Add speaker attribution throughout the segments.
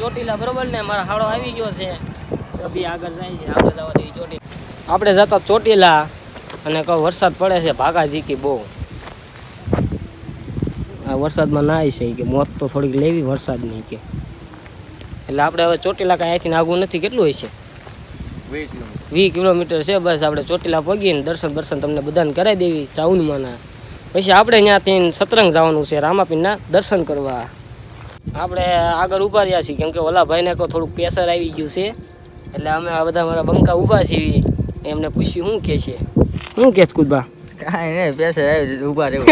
Speaker 1: ચોટીલા બરોબર ને મારા હાડો આવી ગયો છે બી આગળ જાય છે આપણે જવા દેવી ચોટીલા આપણે જતા ચોટીલા અને કહો વરસાદ પડે છે ભાગા જીકી બહુ આ વરસાદમાં ના આવી છે કે મોત તો થોડીક લેવી વરસાદની કે એટલે આપણે હવે ચોટીલા કાંઈ અહીંથી આગું નથી કેટલું હોય છે 20 કિલોમીટર છે બસ આપણે ચોટીલા પગીને દર્શન તમને બધાને કરાવી દેવી ચાઉનમાંના પછી આપણે ત્યાંથી સતરંગ જવાનું છે રામાપીરના દર્શન કરવા આપણે આગળ ઊભા રહ્યા છીએ કેમ કે ઓલા ભાઈને કહો થોડુંક પ્રેશર આવી ગયું છે એટલે અમે આ બધા મારા બંકા ઊભા છીએ એમને પૂછ્યું શું કહે છે શું કહે છે કુદબા
Speaker 2: કાંઈ નહીં પ્રેશર આવી ઊભા રહેવું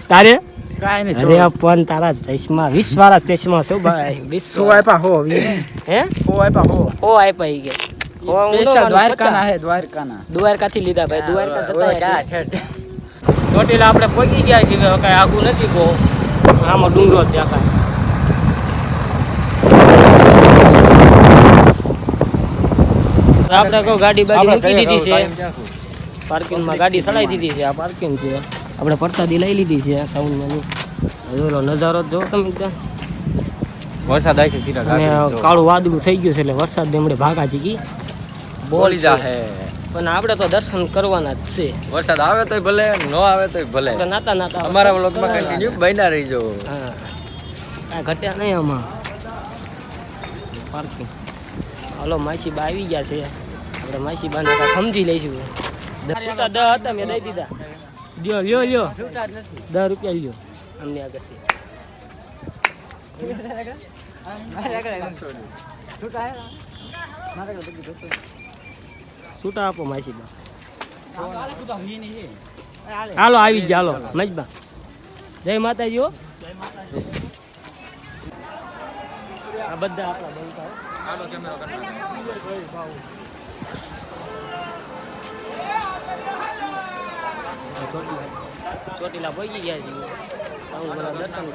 Speaker 1: તારે
Speaker 2: કાંઈ નહીં
Speaker 1: અરે પણ તારા ચશ્મા 20 વાળા ચશ્મા છે ભાઈ 20
Speaker 2: આપ્યા હો
Speaker 1: હે હો આપ્યા ઈ કે દ્વારકાથી લીધા ભાઈ દ્વારકા જતા ચોટીલા આપણે પહોંચી ગયા છીએ હવે કાંઈ આગું નથી બહુ આમાં ડુંગરો જ દેખાય આપણે કહો ગાડી મૂકી દીધી છે પાર્કિંગમાં ગાડી ચડાવી દીધી છે આ પાર્કિંગ છે આપણે પ્રસાદી લઈ લીધી છે ટાઉનમાંની જોયેલો નજારો જ જો તમે
Speaker 2: વરસાદ આવી છે સીધા
Speaker 1: કાળું વાદળું થઈ ગયું છે એટલે વરસાદ હમણાં ભાગા ચીકી
Speaker 2: બોલી જાહે
Speaker 1: પણ આપણે તો દર્શન કરવાના જ છે
Speaker 2: વરસાદ આવે તોય ભલે ન આવે તોય ભલે
Speaker 1: નાતા
Speaker 2: અમારા વ્લોગમાં કન્ટિન્યુ બન્યા રહીજો
Speaker 1: હા કાંઈ ઘટ્યા નહીં આમાં પાર્કિંગ હાલો માસીબા આવી ગયા છે આપણે માસીબાને કાંઈ સમજી લઈશું છૂટા 10 હતા મેં દઈ દીધા લ્યો 10 રૂપિયા લ્યો અમને આગળથી છૂટા આપો માસીબા હાલો આવી ગયા હાલો મજબા જય માતાજી હો આ બધા આપણા બંકા ચોટીલા પહોંચી ગયા છીએ દર્શન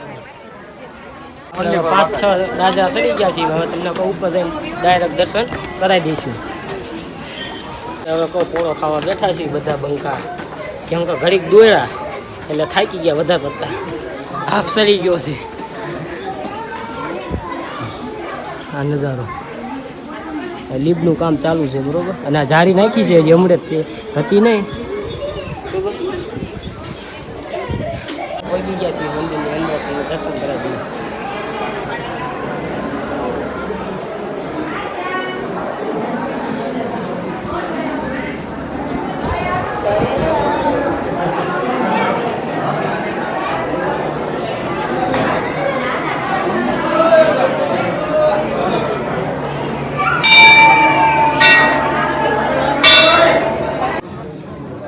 Speaker 1: કરવા 5-6 રાજા ચડી ગયા છીએ હવે તમને કહું ઉપર જઈને ડાયરેક્ટ દર્શન કરાવી દઈશું હવે કહો પોળો ખાવા બેઠા છીએ બધા બંકા કેમ કે ઘડીક દોડ્યા એટલે થાકી ગયા વધારે પડતા આપ સડી ગયો છે આ નજારો લીબનું કામ ચાલુ છે બરોબર અને આ જારી નાખી છે હજી હમણાં તે હતી નહીં પહોંચી ગયા છીએ મંદિરની અંદર તમને દર્શન કરાવી દઈએ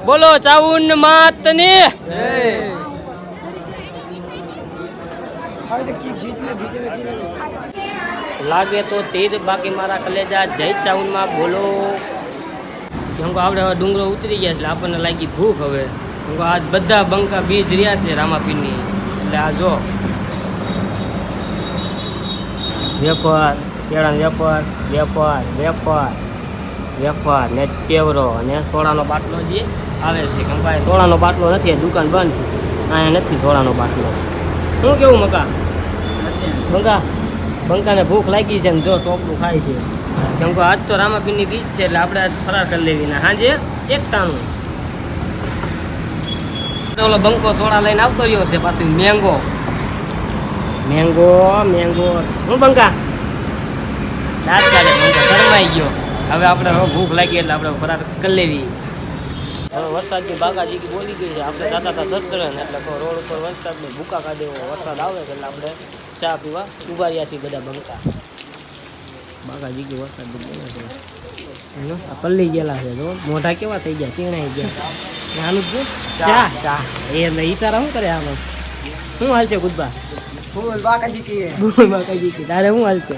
Speaker 1: બોલો ચાઉન માતની લાગે તો તીર બાકી મારા કલેજા જય ચાઉનમાં બોલો કેમ કે આપણે હવે ડુંગરો ઉતરી ગયા એટલે આપણને લાગી ભૂખ હવે કેમ કે આજ બધા બંકા બીજ રહ્યા છે રામાપીરની એટલે આ જો વેપાર કેળાનો વેપાર ને ચેવરો અને સોડાનો બાટલો જે આવે છે કેમ કે સોડાનો બાટલો નથી દુકાન બંધ અહીંયા નથી સોડાનો બાટલો શું કેવું બંકાને ભૂખ લાગી છે ને જો ટોપલું ખાય છે કેમ કે આજ તો રામાપીરની બીજ છે એટલે આપણે આજ ફરાર કરી લેવી ને સાંજે એકતાનું ઓલો બંકો સોડા લઈને આવતો રહ્યો છે પાછું મેંગો હું બંકા દાંત કાઢે બંકા શરમાઈ ગયો હવે આપણે ભૂખ લાગી એટલે આપણે ફરાર કરી લેવી હવે વરસાદની બાગાજી બોલી ગઈ છે આપણે જતા હતા સત્તર એટલે રોડ ઉપર વરસાદની ભૂકા કાઢે વરસાદ આવે છે એટલે આપણે ચા પીવા ઉભા રહ્યા છીએ બધા બંકા બાગાજી કે વરસાદ બોલે છે પલ્લી ગયેલા છે તો મોઢા કેવા થઈ ગયા ચીણાઈ ગયા આનું શું ચા એ ઈશારા શું કરે આમાં શું હાલ છે ગુદબા બાકાજી તારે શું હાલ છે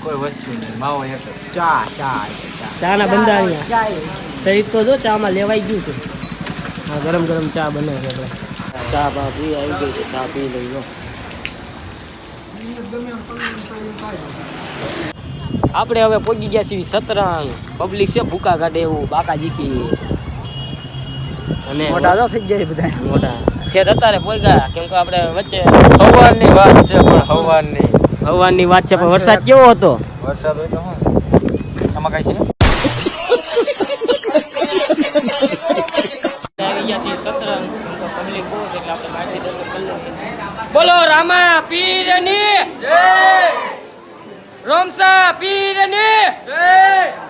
Speaker 2: કોઈ વસ્તુ નહીં માવો એક
Speaker 1: ચા ના બંધારણીયા શરીર તો જો ચામાં લેવાઈ ગયું છે હા ગરમ ચા બને છે આપણે ચા પી આવી ગઈ છે ચા પી લઈ લો આપણે હવે પહોંચી ગયા છીએ સતરંગ પબ્લિક છે ભૂકા કાઢે એવું બાકાજી કી અને
Speaker 2: મોટા થઈ જાય બધા
Speaker 1: મોટા છે અત્યારે પોઈગા કેમ કે આપણે વચ્ચે
Speaker 2: હવારની વાત છે પણ હવારની
Speaker 1: ભગવાનની વાત છે પણ વરસાદ કેવો હતો?
Speaker 2: વરસાદ હોય તો શું આમાં કઈ છે
Speaker 1: આવી ગયા છીએ સતરંગ તો પબ્લિક બહુ છે એટલે આપણે બહારથી દર્શન કરી લઈએ. બોલો રામા પીરની જય, રોમસા પીરની જય.